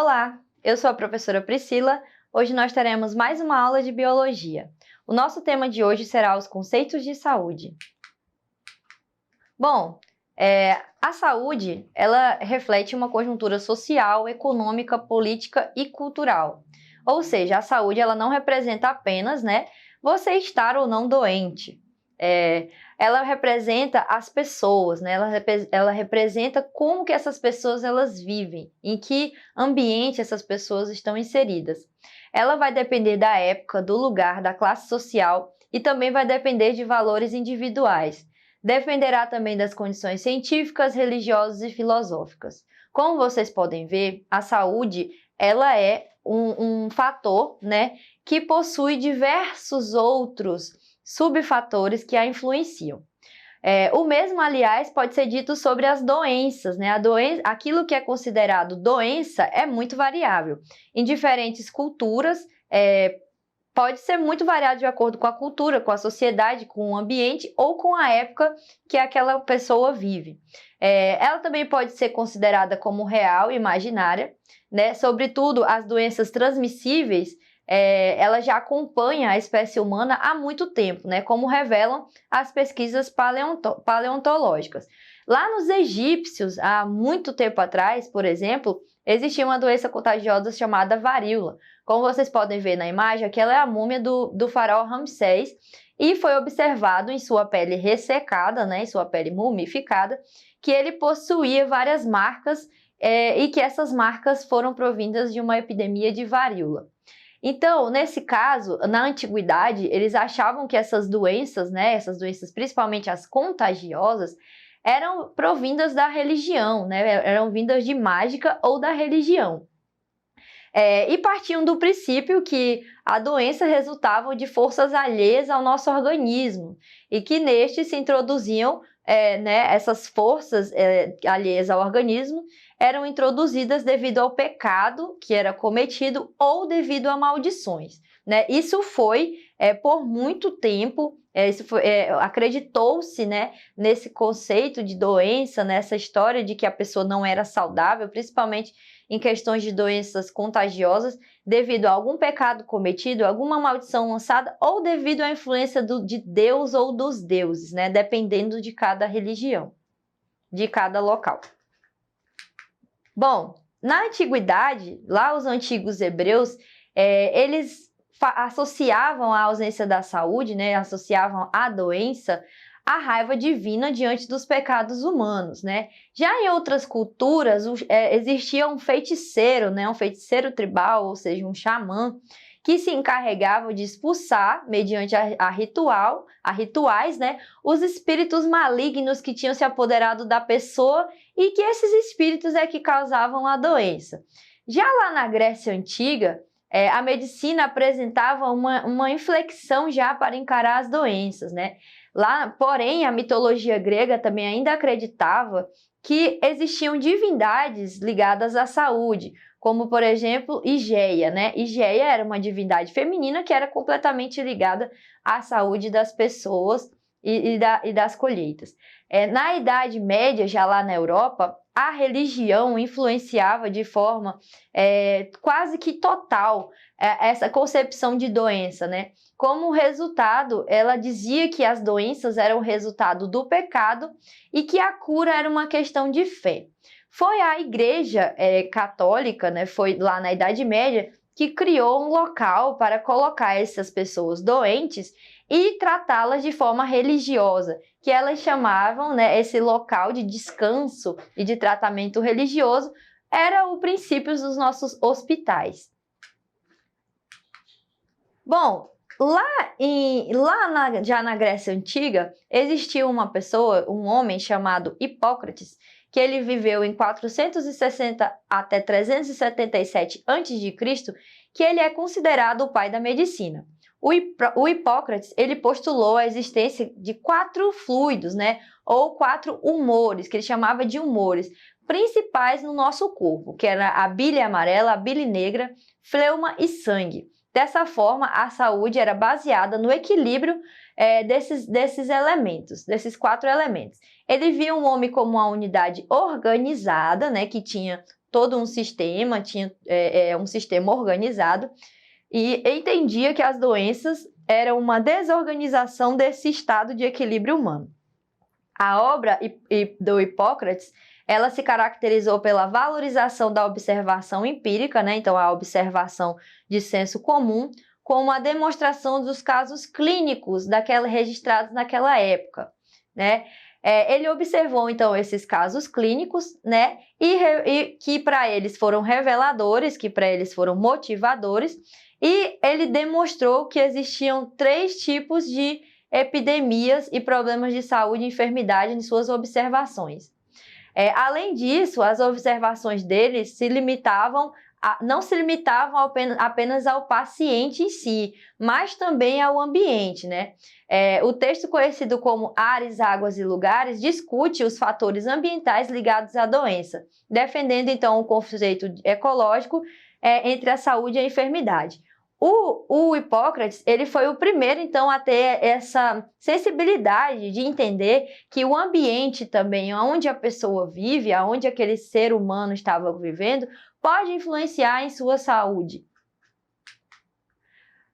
Olá, eu sou a professora Priscila. Hoje nós teremos mais uma aula de biologia. O nosso tema de hoje será os conceitos de saúde. Bom, a saúde, ela reflete uma conjuntura social, econômica, política e cultural. Ou seja, a saúde ela não representa apenas, você estar ou não doente. Ela representa as pessoas, ela representa como que essas pessoas elas vivem, em que ambiente essas pessoas estão inseridas. Ela vai depender da época, do lugar, da classe social e também vai depender de valores individuais. Dependerá também das condições científicas, religiosas e filosóficas. Como vocês podem ver, a saúde ela é um fator, que possui diversos outros subfatores que a influenciam. O mesmo, aliás, pode ser dito sobre as doenças, aquilo que é considerado doença é muito variável. Em diferentes culturas, pode ser muito variado de acordo com a cultura, com a sociedade, com o ambiente ou com a época que aquela pessoa vive. Ela também pode ser considerada como real e imaginária, Sobretudo, as doenças transmissíveis, ela já acompanha a espécie humana há muito tempo, como revelam as pesquisas paleontológicas. Lá nos egípcios, há muito tempo atrás, por exemplo, existia uma doença contagiosa chamada varíola. Como vocês podem ver na imagem, aquela é a múmia do faraó Ramsés e foi observado em sua pele ressecada, em sua pele mumificada, que ele possuía várias marcas e que essas marcas foram provindas de uma epidemia de varíola. Então, nesse caso, na antiguidade, eles achavam que essas doenças, principalmente as contagiosas, eram provindas da religião, eram vindas de mágica ou da religião. E partiam do princípio que a doença resultava de forças alheias ao nosso organismo e que neste se introduziam essas forças alheias ao organismo eram introduzidas devido ao pecado que era cometido ou devido a maldições. Isso foi, por muito tempo, acreditou-se nesse conceito de doença, nessa história de que a pessoa não era saudável, principalmente em questões de doenças contagiosas, devido a algum pecado cometido, alguma maldição lançada ou devido à influência de Deus ou dos deuses, dependendo de cada religião, de cada local. Bom, na antiguidade, lá os antigos hebreus, eles associavam a ausência da saúde, associavam a doença à raiva divina diante dos pecados humanos, Já em outras culturas, existia um feiticeiro, um feiticeiro tribal, ou seja, um xamã, que se encarregava de expulsar, mediante a rituais, os espíritos malignos que tinham se apoderado da pessoa e que esses espíritos é que causavam a doença. Já lá na Grécia Antiga, a medicina apresentava uma inflexão já para encarar as doenças, Lá, porém, a mitologia grega também ainda acreditava que existiam divindades ligadas à saúde, como, por exemplo, Higeia, Higeia era uma divindade feminina que era completamente ligada à saúde das pessoas e das colheitas. Na Idade Média, já lá na Europa, a religião influenciava de forma quase que total essa concepção de doença, Como resultado, ela dizia que as doenças eram resultado do pecado e que a cura era uma questão de fé. Foi a Igreja Católica, foi lá na Idade Média, que criou um local para colocar essas pessoas doentes e tratá-las de forma religiosa, que elas chamavam, esse local de descanso e de tratamento religioso, era o princípio dos nossos hospitais. Bom, já na Grécia Antiga, existia uma pessoa, um homem chamado Hipócrates, que ele viveu em 460 até 377 a.C., que ele é considerado o pai da medicina. O Hipócrates, ele postulou a existência de 4 fluidos, ou 4 humores, que ele chamava de humores, principais no nosso corpo, que era a bile amarela, a bile negra, fleuma e sangue. Dessa forma, a saúde era baseada no equilíbrio desses elementos, desses 4 elementos. Ele via o homem como uma unidade organizada, que tinha todo um sistema, tinha um sistema organizado, e entendia que as doenças eram uma desorganização desse estado de equilíbrio humano. A obra do Hipócrates, ela se caracterizou pela valorização da observação empírica, né? Então, a observação de senso comum, como a demonstração dos casos clínicos registrados naquela época, né? Ele observou, então, esses casos clínicos, né? E que para eles foram reveladores, que para eles foram motivadores, e ele demonstrou que existiam 3 tipos de epidemias e problemas de saúde e enfermidade em suas observações. Além disso, as observações dele não se limitavam apenas ao paciente em si, mas também ao ambiente, né? O texto conhecido como Ares, Águas e Lugares discute os fatores ambientais ligados à doença, defendendo então o conceito ecológico entre a saúde e a enfermidade. O Hipócrates, ele foi o primeiro, então, a ter essa sensibilidade de entender que o ambiente também, onde a pessoa vive, onde aquele ser humano estava vivendo, pode influenciar em sua saúde.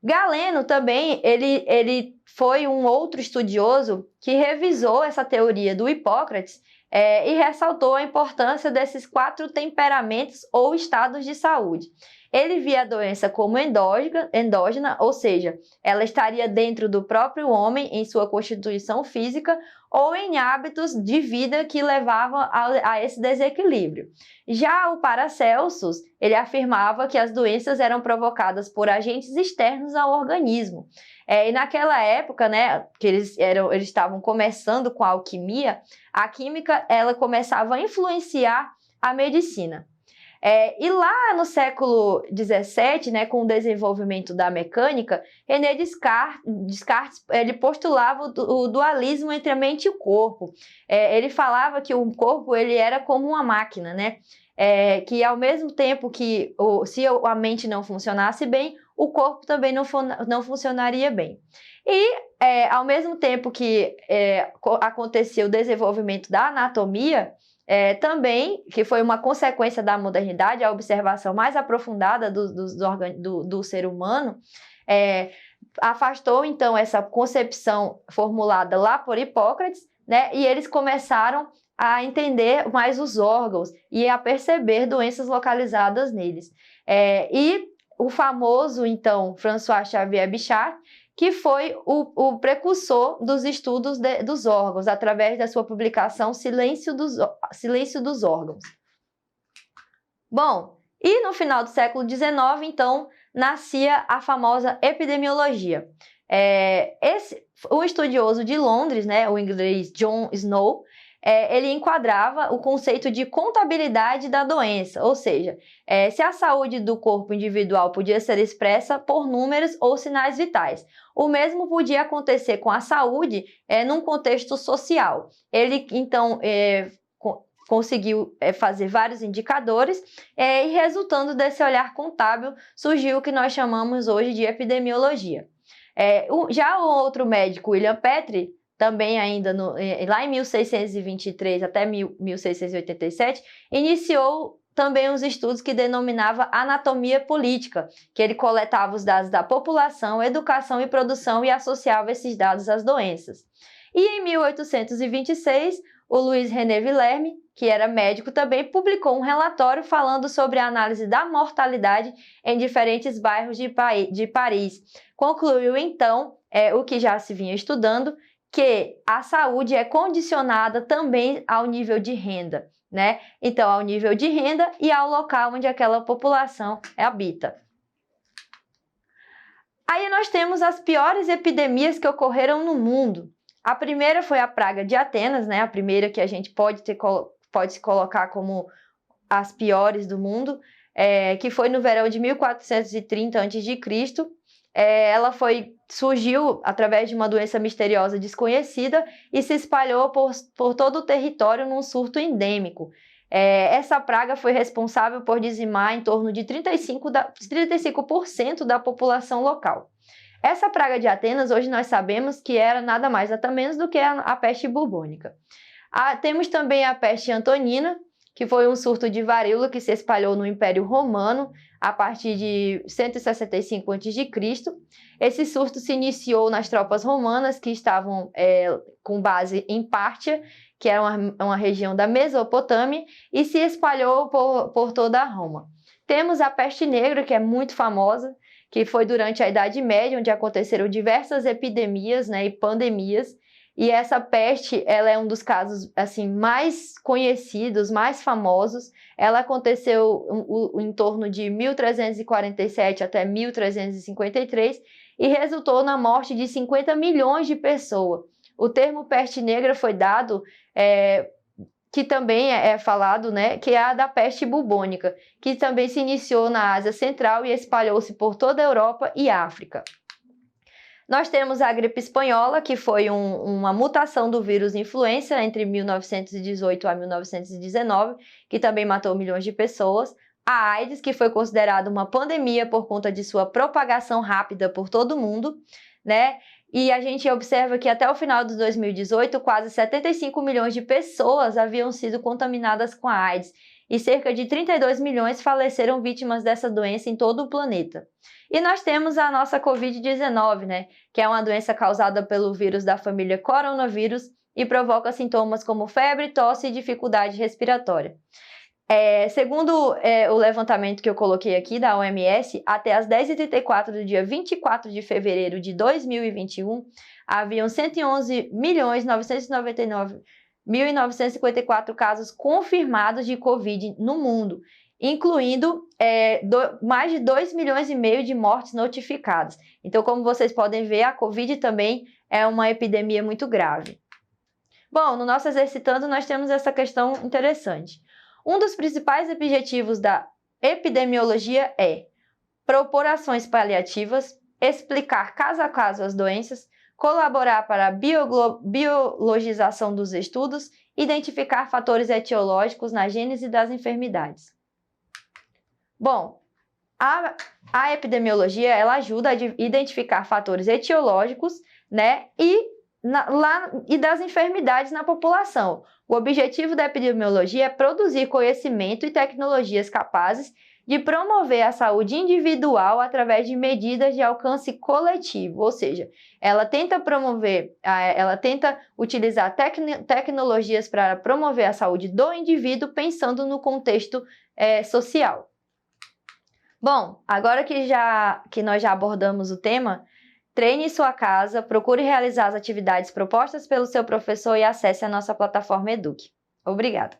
Galeno também, ele foi um outro estudioso que revisou essa teoria do Hipócrates e ressaltou a importância desses 4 temperamentos ou estados de saúde. Ele via a doença como endógena, ou seja, ela estaria dentro do próprio homem em sua constituição física ou em hábitos de vida que levavam a esse desequilíbrio. Já o Paracelsus, ele afirmava que as doenças eram provocadas por agentes externos ao organismo. E naquela época, né, que eles estavam começando com a alquimia, a química ela começava a influenciar a medicina. E lá no século XVII, né, com o desenvolvimento da mecânica, René Descartes ele postulava o dualismo entre a mente e o corpo. Ele falava que o corpo ele era como uma máquina, né? Que ao mesmo tempo que se a mente não funcionasse bem, o corpo também não funcionaria bem. E ao mesmo tempo que acontecia o desenvolvimento da anatomia, também, que foi uma consequência da modernidade, a observação mais aprofundada do ser humano, afastou então essa concepção formulada lá por Hipócrates, né, e eles começaram a entender mais os órgãos e a perceber doenças localizadas neles. E o famoso, então, François Xavier Bichat, que foi o precursor dos estudos dos órgãos, através da sua publicação Silêncio dos Órgãos. Bom, e no final do século XIX, então, nascia a famosa epidemiologia. O estudioso de Londres, né, o inglês John Snow, ele enquadrava o conceito de contabilidade da doença, ou seja, se a saúde do corpo individual podia ser expressa por números ou sinais vitais. O mesmo podia acontecer com a saúde num contexto social. Ele, então, conseguiu fazer vários indicadores e, resultando desse olhar contábil, surgiu o que nós chamamos hoje de epidemiologia. Já o outro médico, William Petrie, também ainda lá em 1623 até 1687, iniciou também os estudos que denominava anatomia política, que ele coletava os dados da população, educação e produção e associava esses dados às doenças. E em 1826, o Louis René Villerme, que era médico também, publicou um relatório falando sobre a análise da mortalidade em diferentes bairros de Paris. Concluiu, então, o que já se vinha estudando, que a saúde é condicionada também ao nível de renda, né? Então, ao nível de renda e ao local onde aquela população habita. Aí nós temos as piores epidemias que ocorreram no mundo. A primeira foi a praga de Atenas, né? A primeira que a gente pode se colocar como as piores do mundo, que foi no verão de 1430 a.C. Ela surgiu através de uma doença misteriosa desconhecida e se espalhou por todo o território num surto endêmico. Essa praga foi responsável por dizimar em torno de 35% da população local. Essa praga de Atenas, hoje nós sabemos que era nada mais, nada menos do que a peste bubônica. Temos também a peste antonina, que foi um surto de varíola que se espalhou no Império Romano a partir de 165 a.C. Esse surto se iniciou nas tropas romanas que estavam com base em Pártia, que era uma região da Mesopotâmia, e se espalhou por toda a Roma. Temos a peste negra, que é muito famosa, que foi durante a Idade Média, onde aconteceram diversas epidemias, né, e pandemias, e essa peste, ela é um dos casos assim mais conhecidos, mais famosos. Ela aconteceu em torno de 1347 até 1353 e resultou na morte de 50 milhões de pessoas. O termo peste negra foi dado, que também é falado, né, que é a da peste bubônica, que também se iniciou na Ásia Central e espalhou-se por toda a Europa e África. Nós temos a gripe espanhola, que foi uma mutação do vírus influenza entre 1918 a 1919, que também matou milhões de pessoas. A AIDS, que foi considerada uma pandemia por conta de sua propagação rápida por todo o mundo, né? E a gente observa que até o final de 2018, quase 75 milhões de pessoas haviam sido contaminadas com a AIDS e cerca de 32 milhões faleceram vítimas dessa doença em todo o planeta. E nós temos a nossa Covid-19, né, que é uma doença causada pelo vírus da família coronavírus e provoca sintomas como febre, tosse e dificuldade respiratória. Segundo o levantamento que eu coloquei aqui da OMS, até as 10h34 do dia 24 de fevereiro de 2021, haviam 111.999.954 casos confirmados de Covid no mundo, incluindo mais de 2,5 milhões de mortes notificadas. Então, como vocês podem ver, a Covid também é uma epidemia muito grave. Bom, no nosso Exercitando, nós temos essa questão interessante. Um dos principais objetivos da epidemiologia é propor ações paliativas, explicar caso a caso as doenças, colaborar para a biologização dos estudos, identificar fatores etiológicos na gênese das enfermidades. Bom, a epidemiologia ela ajuda a identificar fatores etiológicos, né, e das enfermidades na população. O objetivo da epidemiologia é produzir conhecimento e tecnologias capazes de promover a saúde individual através de medidas de alcance coletivo, ou seja, ela tenta utilizar tecnologias para promover a saúde do indivíduo pensando no contexto social. Bom, agora que nós já abordamos o tema, treine em sua casa, procure realizar as atividades propostas pelo seu professor e acesse a nossa plataforma Eduque. Obrigada!